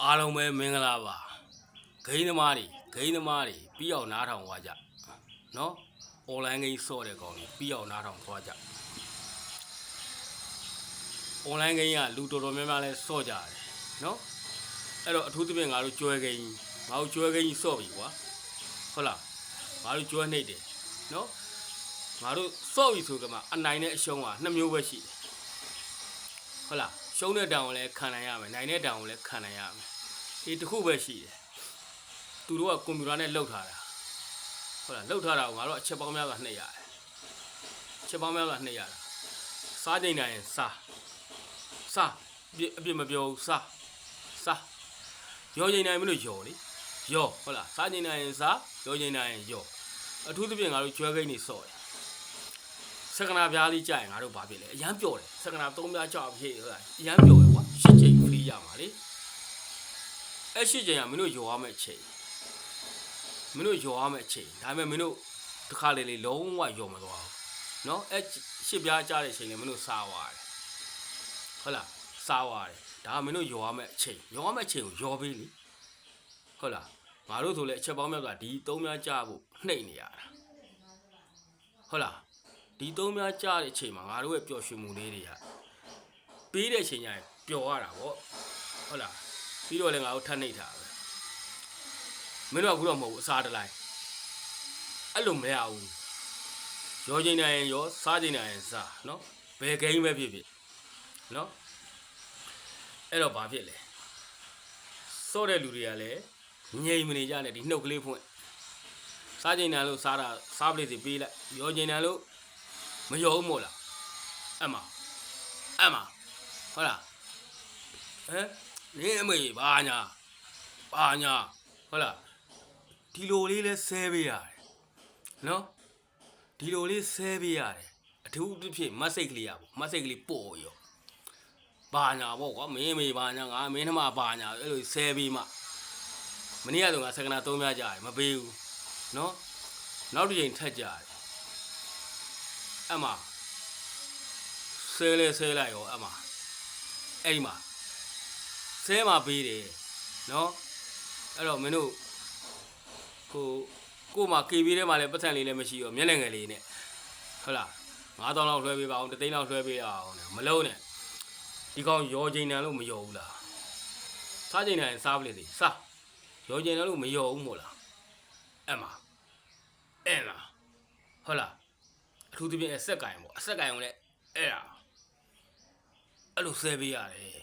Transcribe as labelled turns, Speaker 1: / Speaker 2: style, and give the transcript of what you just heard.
Speaker 1: အားလုံးပဲမင်္ဂလာပါဂိမ်းသမားတွေပြီးအောင်နားထောင်သွားကြနော် online ဂိမ်းဆော့တဲ့ကောင်တွေပြီးအောင်နားထောင်သွားကြ online ဂိမ်းကလူတော်တော်များများလဲဆော့ကြတယ်နော်အဲ့တော့အထူးသဖြင့်ငါတို့ကျွဲဂိမ်းဆော့ပြီကွာဟုတ်လားငါတို့ကျွဲနှိပ်တယ်နော်ငါတို့ဆော့ပြီဆိုကြမှာအနိုင်နဲ့အရှုံးကနှစ်မျိုးပဲရှိတယ်ဟုတ်လားရှုံးတဲ့တောင်ကိုလည်းခံနိုင်ရမယ်နိုင်တဲ့တောင်ကိုလည်းခံနိုင်ရမယ်ဒီတစ်ခုပဲရှိတယ်သူတို့ကကွန်ပျူတာနဲ့လှုပ်ထားတာဟုတ်လားလှုပ်ထားတာကိုငါတို့အချက်ပေါင်းများစွာနှိပ်ရတယ်ချက်ပေါင်းများစွာနှိပ်ရတာစားကြိမ်နိုင်ရင်စားအပြစ်မပြောဘူးစားရောကြိမ်နိုင်မလို့ရောလေရောဟုတ်လားစားကြိမ်နိုင်ရင်စားရောကြိမ်နိုင်ရင်ရောအထူးသဖြင့်ငါတို့ကျွဲကိန်းနေဆော့တယ်စက္ကနာပြားလေးကြာရင်ငါတို့ဘာဖြစ်လဲအရန်ပျော်တယ်စက္ကနာ3ပြားကြာဖြစ်ဟုတ်လားအရန်ပျော်တယ်ကွာ8ချိန်ဖီးရမှာလေအဲ့8ချိန်ကမင်းတို့ရောရမယ့်အချိန်ဒါပေမဲ့မင်းတို့တစ်ခါလေလုံးဝရောမသွားဘူးเนาะအဲ့8ပြားကြာတဲ့အချိန်လေမင်းတို့စားသွားတယ်ဟုတ်လားစားသွားတယ်ဒါကမင်းတို့ရောရမယ့်အချိန်ကိုရောပေးလေဟုတ်လားငါတို့ဆိုလဲအချက်ပေါင်းများစွာဒီ3ပြားကြာဖို့နှိပ်နေရတာဟုတ်လားဒီ3ပြားကြာတဲ့အချိန်မှာငါတို့ရဲ့ပျော်ရွှင်မှုလေးတွေကပေးတဲ့အချိန်ကျရင်ပျော်ရတာဗောဟုတ်လားပြီးတော့လည်းငါတို့ထပ်နှိပ်ထားပဲမင်းတို့ကခုတော့မဟုတ်ဘူးအစားတလိုက်အဲ့လိုမရဘူးရောချိန်နိုင်ရင်ရောစားချိန်နိုင်ရင်စားနော်ဘယ်ဂိမ်းပဲဖြစ်ဖြစ်နော်အဲ့တော့ဘာဖြစ်လဲစော့တဲ့လူတွေကလည်းငြိမ်မနေကြနဲ့ဒီနှုတ်ကလေးဖွင့်စားချိန်နိုင်လို့စားတာစားပလိစီပေးလိုက်ရောချိန်နိုင်လို့မရောဘူးမို့လားအဲ့မှာဟုတ်လားဟမ်နင်းအမေဘာညာဟုတ်လားဒီလိုလေးလဲဆဲပေးရတယ်နော်ဒီလိုလေးဆဲပေးရတယ်အထူးသဖြင့်မတ်စိတ်ကလေးပို့ရောဘာညာပေါ့ကွာမင်းမေဘာညာငါမင်းနှမဘာညာအဲ့လိုဆဲပေးမှမနေ့ကဆိုငါစက္ကနာ3ပြားကြာတယ်မပေးဘူးနော်နောက်တစ်ချိန်ထက်ကြာတယ်အဲ့မှာဆဲလိုက်ရောအဲ့မှာအဲ့ဒီမှာဆဲမှာပေးတယ်နော်အဲ့တော့မင်းတို့ကို့မှာ KB ထဲမှာလည်းပတ်စံလေးလည်းမရှိရောမျက်နှာငယ်လေးနဲ့ဟုတ်လား9000လောက်လွှဲပေးပါအောင်3သိန်းလောက်လွှဲပေးအောင်မလုံးနဲ့ဒီကောင်ရောချိန်တန်လို့မရောဘူးလားစားချိန်တန်စားပလိစီစားရောချိန်တန်လို့မရောဘူးမို့လားအဲ့မှာအဲ့လားဟုတ်လားအထူးသဖြင့်အဆက်ကင်ပေါ့အဆက်ကင်ကိုလည်းအဲ့ဒါအဲ့လိုဆဲပေးရတယ်